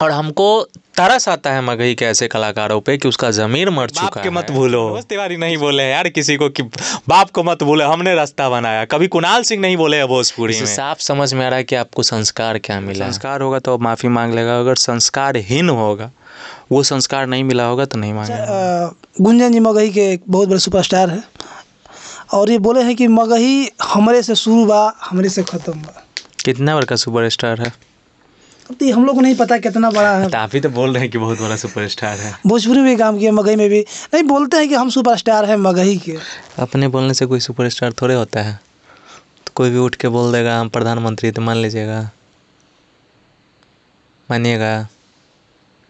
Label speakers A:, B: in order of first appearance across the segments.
A: और हमको तरस आता है मगही के ऐसे कलाकारों पे कि उसका ज़मीर मर चुका है। बाप के मत भूलो, मनोज तिवारी नहीं बोले यार किसी को कि बाप को मत भूलो, हमने रास्ता बनाया। कभी कुणाल सिंह नहीं बोले भोजपुरी में। साफ समझ में आ रहा है कि आपको संस्कार क्या मिला। संस्कार होगा तो माफ़ी मांग लेगा, अगर संस्कारहीन होगा, वो संस्कार नहीं मिला होगा तो नहीं मांगेगा।
B: गुंजन जी मगही के एक बहुत बड़े सुपरस्टार है और ये बोले हैं कि मगही हमरे से शुरू बा हमरे से ख़त्म बा।
A: कितना बड़ा सुपरस्टार है
B: तो हम लोग को नहीं पता कितना बड़ा है।
A: तो आप ही तो बोल रहे हैं कि बहुत बड़ा सुपरस्टार है।
B: भोजपुरी में काम किया, मगही में भी नहीं बोलते हैं कि हम सुपरस्टार हैं मगही के।
A: अपने बोलने से कोई सुपरस्टार थोड़े होता है। तो कोई भी उठ के बोल देगा हम प्रधानमंत्री, तो मान लीजिएगा, मानिएगा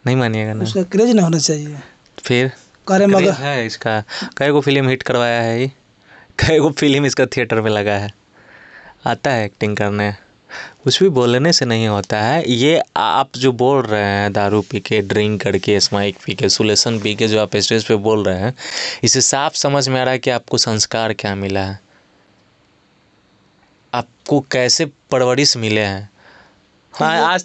A: नहीं मानिएगा ना।
B: उसका क्रेज नहीं होना चाहिए।
A: फिर
B: करे मगर
A: है इसका, कई को फिल्म हिट करवाया है, कई को फिल्म इसका थिएटर में लगा है, आता है एक्टिंग करने। कुछ भी बोलने से नहीं होता है। ये आप जो बोल रहे हैं दारू पी के, ड्रिंक करके, स्माइक पी के, सुलेसन पी के, जो आप स्टेज पे बोल रहे हैं, इससे साफ समझ में आ रहा है कि आपको संस्कार क्या मिला है, आपको कैसे परवरिश मिले हैं। हाँ,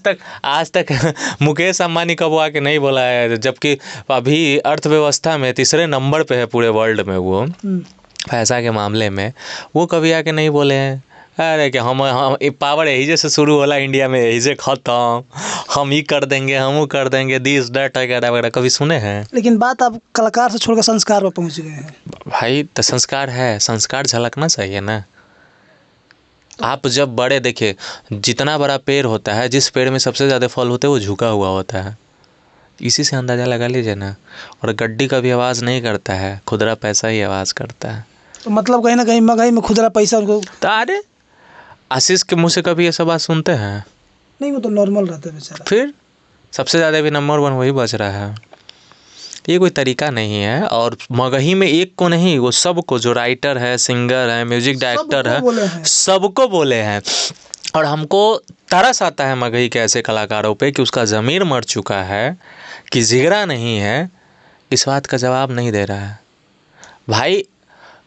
A: आज तक मुकेश अंबानी कब आके नहीं बोला है, जबकि अभी अर्थव्यवस्था में तीसरे नंबर पे है पूरे वर्ल्ड में वो, पैसा के मामले में। वो कभी आके नहीं बोले हैं अरे कि हम पावर यही से शुरू होला इंडिया में, यही से ख़त्म, हम ही कर देंगे, हम वो कर देंगे, दिस दैट वगैरह वगैरह, कभी सुने हैं?
B: लेकिन बात आप कलाकार से छोड़कर संस्कार पर पहुँच गए हैं।
A: भाई तो संस्कार है, संस्कार झलकना चाहिए ना। आप जब बड़े देखिए, जितना बड़ा पेड़ होता है, जिस पेड़ में सबसे ज़्यादा फल होते हैं वो झुका हुआ होता है, इसी से अंदाज़ा लगा लीजिए ना। और गड्डी कभी आवाज़ नहीं करता है, खुदरा पैसा ही आवाज़ करता है।
B: तो मतलब कहीं ना कहीं मगही में खुदरा पैसा उनको।
A: तो अरे आशीष के मुँह से कभी ये सब बात सुनते हैं?
B: नहीं, वो तो नॉर्मल रहता है बेचारा।
A: फिर सबसे ज़्यादा भी नंबर 1 वही बच रहा है। ये कोई तरीका नहीं है। और मगही में एक को नहीं, वो सबको, जो राइटर है, सिंगर है, म्यूजिक डायरेक्टर है, सबको बोले हैं। और हमको तरस आता है मगही के ऐसे कलाकारों पे कि उसका ज़मीर मर चुका है, कि जिगरा नहीं है, इस बात का जवाब नहीं दे रहा है। भाई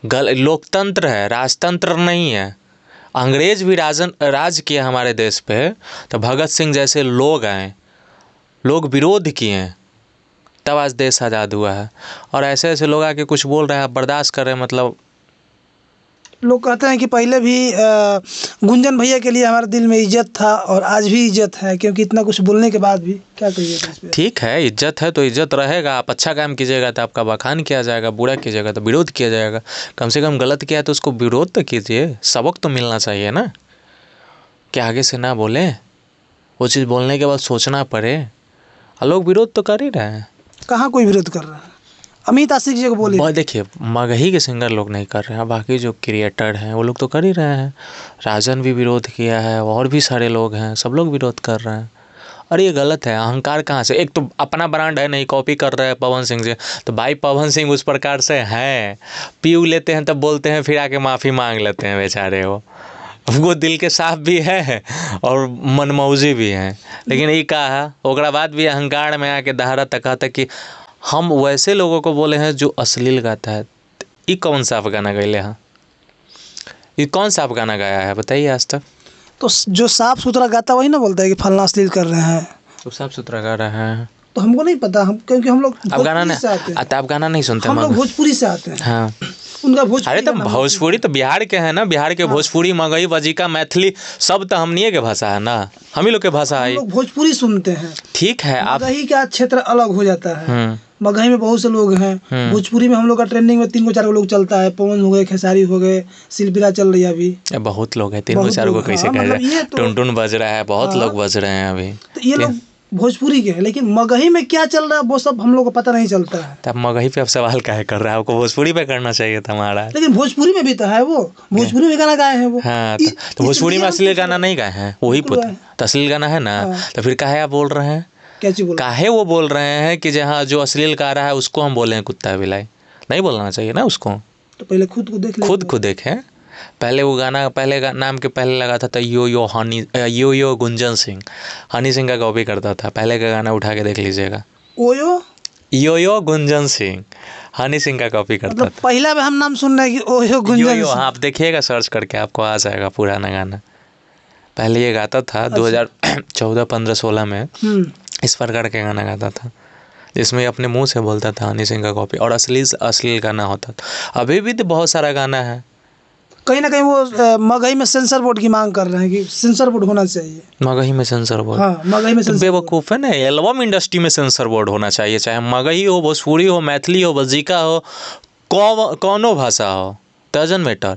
A: लोकतंत्र है, राजतंत्र नहीं है। अंग्रेज भी राज किया हमारे देश पे, तो भगत सिंह जैसे लोग आए, लोग विरोध किए, तब आज देश आज़ाद हुआ है। और ऐसे ऐसे लोग आके कुछ बोल रहे हैं, आप बर्दाश्त कर रहे हैं। मतलब
B: लोग कहते हैं कि पहले भी गुंजन भैया के लिए हमारे दिल में इज्जत था और आज भी इज्जत है, क्योंकि इतना कुछ बोलने के बाद भी। क्या कहिएगा?
A: ठीक है, इज्जत है तो इज्जत रहेगा। आप अच्छा काम कीजिएगा तो आपका बखान किया जाएगा, बुरा कीजिएगा तो विरोध किया जाएगा। कम से कम गलत किया तो उसको विरोध तो कीजिए, सबक तो मिलना चाहिए ना, कि आगे से ना बोले, वो चीज़ बोलने के बाद सोचना पड़े। और लोग विरोध तो कर ही रहे हैं।
B: कहाँ कोई विरोध कर रहा है? अमित आशिक जी को बोले।
A: देखिए, मगही के सिंगर लोग नहीं कर रहे हैं, बाकी जो क्रिएटर हैं वो लोग तो कर ही रहे हैं। राजन भी विरोध किया है, और भी सारे लोग हैं, सब लोग विरोध कर रहे हैं। और ये गलत है। अहंकार कहाँ से? एक तो अपना ब्रांड है, नहीं कॉपी कर रहे हैं पवन सिंह से, तो भाई पवन सिंह उस प्रकार से हैं, पी लेते हैं तब बोलते हैं, फिर आके माफ़ी मांग लेते हैं बेचारे। वो दिल के साफ भी है और मनमौजी भी हैं। लेकिन ये कहा ओकरा बाद भी अहंकार में आके दहाड़ा तक कि हम वैसे लोगों को बोले हैं जो अश्लील गाता है। ये कौन सा आप गाना गए हैं? ये कौन सा आप गाना गाया है बताइए आज तक?
B: तो जो साफ सुथरा गाता वही ना बोलता है कि फलना अश्लील कर रहे हैं।
A: तो साफ सुथरा गा रहे हैं
B: तो हमको नहीं पता, हम क्योंकि हम लोग
A: आप गाना नहीं सुनते?
B: हम लोग भोजपुरी से आते हैं।
A: हाँ,
B: उनका भोजपुरी।
A: अरे तो भोजपुरी तो बिहार के है ना, बिहार के भोजपुरी, मगही, बजिका, मैथिली सब तो हमनिए के भाषा है ना, हम ही लोग के भाषा है।
B: हम लोग भोजपुरी सुनते हैं।
A: ठीक है, आप
B: मगही का क्षेत्र अलग हो जाता है। मगही में बहुत से लोग हैं। भोजपुरी में हम लोग का ट्रेंडिंग में 3 4 लोग चलता है। पवन हो गए, खेसारी हो गए, शिल्पीरा चल रही है अभी।
A: बहुत लोग हैं, 3 4 को कैसे कह रहे हैं? टुनटुन बज रहा है, बहुत लोग बज रहे हैं अभी।
B: तो ये लोग भोजपुरी के हैं, लेकिन मगही में क्या चल रहा है वो सब हम लोग को पता नहीं चलता है।
A: तब मगही पे आप सवाल काहे कर रहा है? आपको भोजपुरी पे करना चाहिए था हमारा।
B: लेकिन भोजपुरी में भी तो है, वो भोजपुरी में गाना गाए हैं वो।
A: हाँ, तो भोजपुरी में अश्लील गाना नहीं गाए हैं? वही तो अश्लील गाना है ना। तो फिर काहे आप बोल रहे हैं? काहे वो बोल रहे हैं कि जहाँ जो अश्लील गा रहा है उसको हम बोले हैं कुत्ता बिलाई? नहीं बोलना चाहिए ना उसको।
B: तो पहले खुद को देख ले।
A: खुद को देखें। पहले वो गाना नाम के पहले लगा था यो गुंजन सिंह, हनी सिंह का कॉपी करता था। पहले का गाना उठा के देख लीजिएगा। यो गुंजन सिंह हनी सिंह का कॉपी करता था।
B: पहला में हम नाम सुन रहे हैं कि ओयो गुंजन सिंह।
A: हाँ, आप देखिएगा सर्च करके, आपको आ जाएगा पुराना गाना। पहले ये गाता था 2014, 15, 16 में। इस प्रकार के गाना गाता था जिसमें अपने मुंह से बोलता था हनी सिंह का कॉपी, और असली गाना होता था। अभी भी तो बहुत सारा गाना है।
B: कहीं ना कहीं वो मगही में सेंसर बोर्ड की मांग कर रहे हैं कि सेंसर बोर्ड होना चाहिए।
A: मगही में सेंसर बोर्ड?
B: हाँ, मगही में
A: तो
B: सेंसर
A: बेवकूफ़ है ना, एल्बम इंडस्ट्री में सेंसर बोर्ड होना चाहिए, चाहे मगही हो, भोजपुरी हो, मैथिली हो, बज्जिका हो, कौनो भाषा हो, डजंट मैटर।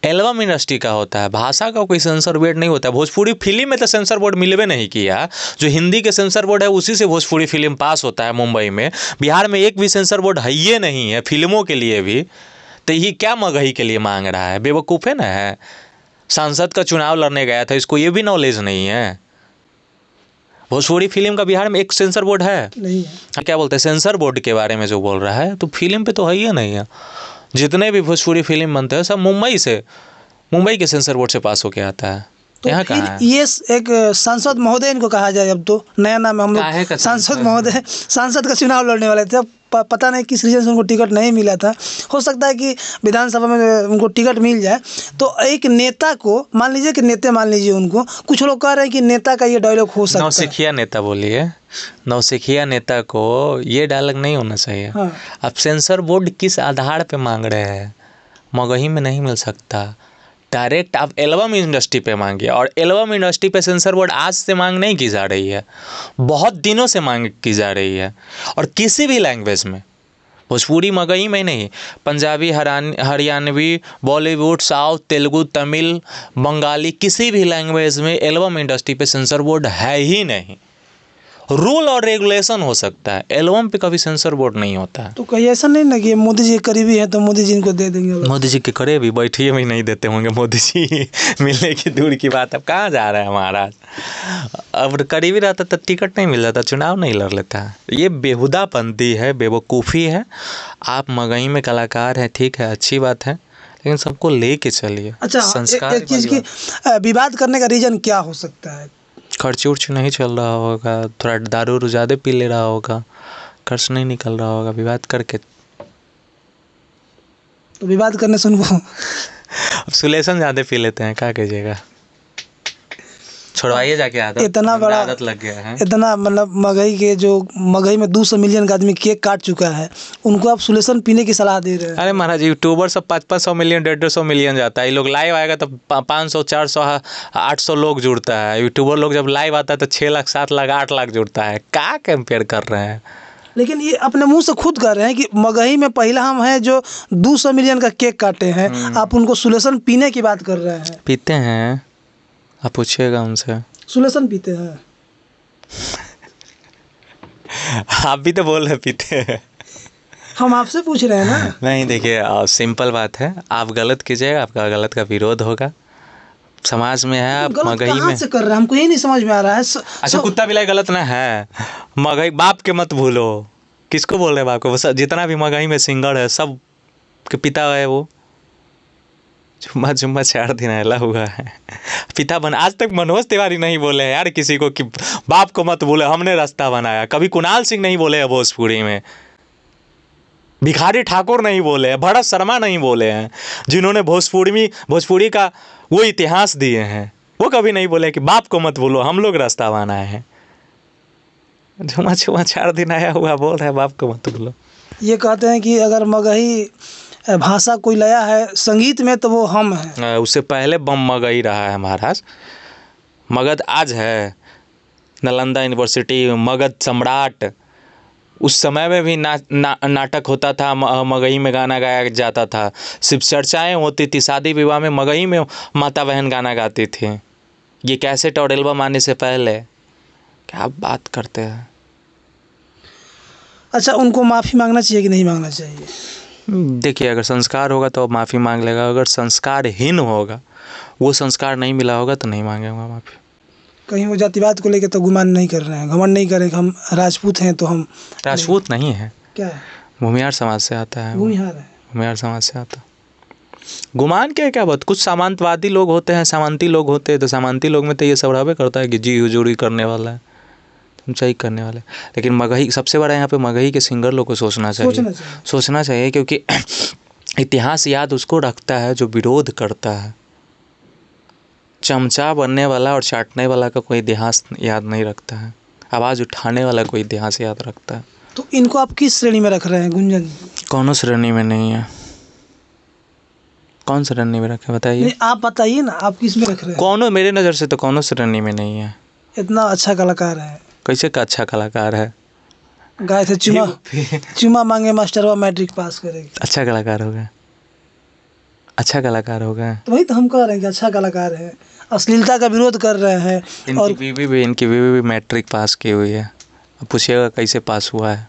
A: एल्बम इंडस्ट्री का होता है, भाषा का कोई सेंसर बोर्ड नहीं होता है। भोजपुरी फिल्म में तो सेंसर बोर्ड मिलवे नहीं किया। जो हिंदी के सेंसर बोर्ड है उसी से भोजपुरी फिल्म पास होता है मुंबई में। बिहार में एक भी सेंसर बोर्ड है ही नहीं है फिल्मों के लिए भी। तो ये क्या मगही के लिए मांग रहा है? बेवकूफ़ है ना है। सांसद का चुनाव लड़ने गया था, इसको ये भी नॉलेज नहीं है। भोजपुरी फिल्म का बिहार में एक सेंसर बोर्ड है?
B: नहीं है।
A: क्या बोलते हैं सेंसर बोर्ड के बारे में जो बोल रहा है, तो फिल्म पे तो है ही नहीं है। जितने भी भोजपुरी फिल्म बनते हैं सब मुंबई के सेंसर बोर्ड से पास होके आता है।
B: तो
A: यहाँ
B: फिर
A: कहाँ है?
B: ये एक सांसद महोदय इनको कहा जाए, अब तो नया नाम है। हम
A: काहे का
B: लोग सांसद
A: सांसद?
B: महोदय, सांसद का चुनाव लड़ने वाले थे। अब पता नहीं किस रीजन से उनको टिकट नहीं मिला था। हो सकता है कि विधानसभा में उनको टिकट मिल जाए। तो एक नेता को मान लीजिए कि नेता मान लीजिए उनको, कुछ लोग कह रहे हैं कि नेता का ये डायलॉग हो सकता है।
A: नौसिखिया नेता बोलिए, नौसिखिया नेता को ये डायलॉग नहीं होना चाहिए।
B: हाँ।
A: अब सेंसर बोर्ड किस आधार पे मांग रहे हैं? मगही में नहीं मिल सकता, डायरेक्ट आप एल्बम इंडस्ट्री पे मांगिए। और एल्बम इंडस्ट्री पे सेंसर बोर्ड आज से मांग नहीं की जा रही है, बहुत दिनों से मांग की जा रही है। और किसी भी लैंग्वेज में, भोजपुरी मगही में नहीं, पंजाबी, हरियाणवी, बॉलीवुड, साउथ, तेलुगु, तमिल, बंगाली, किसी भी लैंग्वेज में एल्बम इंडस्ट्री पे सेंसर बोर्ड है ही नहीं। रूल और रेगुलेशन हो सकता है, एल्बम पे कभी सेंसर बोर्ड नहीं होता है।
B: तो कहीं ऐसा नहीं ना कि मोदी जी के करीबी है तो मोदी जी इनको दे देंगे?
A: मोदी जी के करे भी बैठिए भी नहीं देते होंगे मोदी जी। मिलने की दूर की बात। अब कहाँ जा रहा है महाराज? अब करीबी रहता तो टिकट नहीं मिल जाता, चुनाव नहीं लड़ लेता। ये बेहुदापंती है, बेवकूफ़ी है। आप मगही में कलाकार हैं, ठीक है, अच्छी बात है, लेकिन सबको ले के चलिए।
B: अच्छा,
A: संस्कार
B: एक चीज़ की विवाद करने का रीजन क्या हो सकता है?
A: खर्च उर्च नहीं चल रहा होगा, थोड़ा दारू ज़्यादा पी ले रहा होगा, खर्च नहीं निकल रहा होगा, विवाद करके।
B: तो विवाद करने से उनको
A: अब सुलेशन ज़्यादा पी लेते हैं, क्या कीजिएगा, छोड़वाइए जाके आदत।
B: इतना बड़ा
A: आदत लग गया है।
B: इतना मतलब मगही में 200 मिलियन का आदमी केक काट चुका है, उनको आप सुलेशन पीने की सलाह दे रहे हैं?
A: अरे महाराज, यूट्यूबर सब 500 मिलियन 150 मिलियन जाता है। ये लोग लाइव आएगा तो 500 400 800 लोग जुड़ता है। यूट्यूबर लोग जब लाइव आता है तो 6 लाख 7 लाख 8 लाख जुड़ता है। क्या कंपेयर कर रहे हैं?
B: लेकिन ये अपने मुंह से खुद कर रहे हैं कि मगही में पहला हम हैं जो 200 मिलियन का केक काटे हैं। आप उनको सुलेशन पीने की बात कर रहे हैं।
A: पीते हैं, आप पूछिएगा उनसे।
B: सुलेशन पीते हैं?
A: आप भी तो बोल रहे पीते हैं।
B: हम आपसे पूछ रहे हैं ना।
A: नहीं, देखिए सिंपल बात है, आप गलत कीजिएगा, आपका गलत का विरोध होगा। समाज में है, आप मगही में
B: से कर रहे हैं, हमको ये नहीं समझ में आ रहा है।
A: अच्छा, कुत्ता बिलाई गलत ना है। मगही बाप के मत भूलो। किसको बोल रहे बाप को? जितना भी मगही में सिंगर है सब के पिता है वो। जुम्मा 4 दिन अला हुआ है, पिता बन। आज तक मनोज तिवारी नहीं बोले हैं यार किसी को कि बाप को मत भूले, हमने रास्ता बनाया। कभी कुणाल सिंह नहीं बोले हैं भोजपुरी में, भिखारी ठाकुर नहीं बोले हैं, भरत शर्मा नहीं बोले हैं, जिन्होंने भोजपुरी का वो इतिहास दिए हैं। वो कभी नहीं बोले कि बाप को मत भूलो, हम लोग रास्ता बनाए हैं। जुम्मा 4 दिन आया हुआ बोल रहा है बाप को मत भूलो।
B: ये कहते हैं कि अगर मगही भाषा कोई लाया है संगीत में तो वो हम हैं।
A: उससे पहले मगही रहा है महाराज। मगध आज है, नालंदा यूनिवर्सिटी, मगध सम्राट। उस समय में भी नाटक होता था, मगही में गाना गाया जाता था, शिव चर्चाएँ होती थी, शादी विवाह में मगही में माता बहन गाना गाती थी। ये कैसेट और एल्बम आने से पहले। क्या बात करते हैं?
B: अच्छा, उनको माफ़ी मांगना चाहिए कि नहीं मांगना चाहिए?
A: देखिए, अगर संस्कार होगा तो माफ़ी मांग लेगा, अगर संस्कारहीन होगा, वो संस्कार नहीं मिला होगा तो नहीं मांगेगा माफ़ी।
B: कहीं वो जातिवाद को लेकर तो गुमान नहीं कर रहे हैं, घमंड नहीं करें कि हम राजपूत हैं तो हम?
A: राजपूत नहीं है,
B: क्या है?
A: भूमिहार समाज से आता है।
B: भूमिहार है,
A: भूमिहार समाज से आता। गुमान क्या बात? कुछ सामंतवादी लोग होते हैं, सामंती लोग होते हैं, तो सामंती लोग में तो ये सब रहबे करता है कि जी हुजूरी करने वाला है, ऊंचाई करने वाले। लेकिन मगही सबसे बड़ा यहाँ पे मगही के सिंगर लोग को सोचना चाहिए क्योंकि इतिहास याद उसको रखता है जो विरोध करता है। चमचा बनने वाला और चाटने वाला का कोई इतिहास याद नहीं रखता है। आवाज़ उठाने वाला कोई इतिहास याद रखता है।
B: तो इनको आप किस श्रेणी में रख रहे हैं गुंजन?
A: कौनों श्रेणी में नहीं है। कौन श्रेणी में रखे बताइए?
B: नहीं, आप बताइए ना, आप किस में रख रहे हैं?
A: कौनों, मेरे नज़र से तो कौनों श्रेणी में नहीं है।
B: इतना अच्छा कलाकार है।
A: कैसे का अच्छा कलाकार है?
B: गाय थे चुमा मांगे मास्टरवा मैट्रिक पास करेगी।
A: अच्छा कलाकार हो गया, अच्छा कलाकार हो गया।
B: तो वही तो हम कह रहे हैं कि अच्छा कलाकार है, अश्लीलता का विरोध कर रहे हैं। और
A: इनकी बीवी भी मैट्रिक पास की हुई है। अब पूछिएगा कैसे पास हुआ है?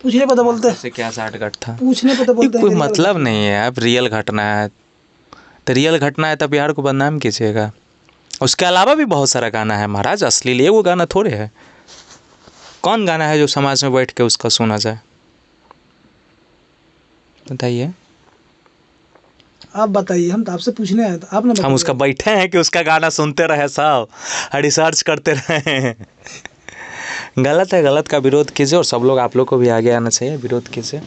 B: पूछने पर तो बोलते हैं,
A: से क्या साठगांठ था?
B: पूछने पर तो बोलते हैं
A: कोई मतलब नहीं है। अब रियल घटना है तो रियल घटना है, तब बिहार को बदनाम कीजिएगा। उसके अलावा भी बहुत सारा गाना है महाराज, अश्लील एगो गाना थोड़े है। कौन गाना है जो समाज में बैठ के उसका सुना जाए? बताइए।
B: आप बताइए, हम तो आपसे पूछने आए थे, आपने
A: हम उसका बैठे हैं कि उसका गाना सुनते रहे सब, रिसर्च करते रहे। गलत है, गलत का विरोध कीजिए और सब लोग, आप लोग को भी आगे आना चाहिए, विरोध कीजिए।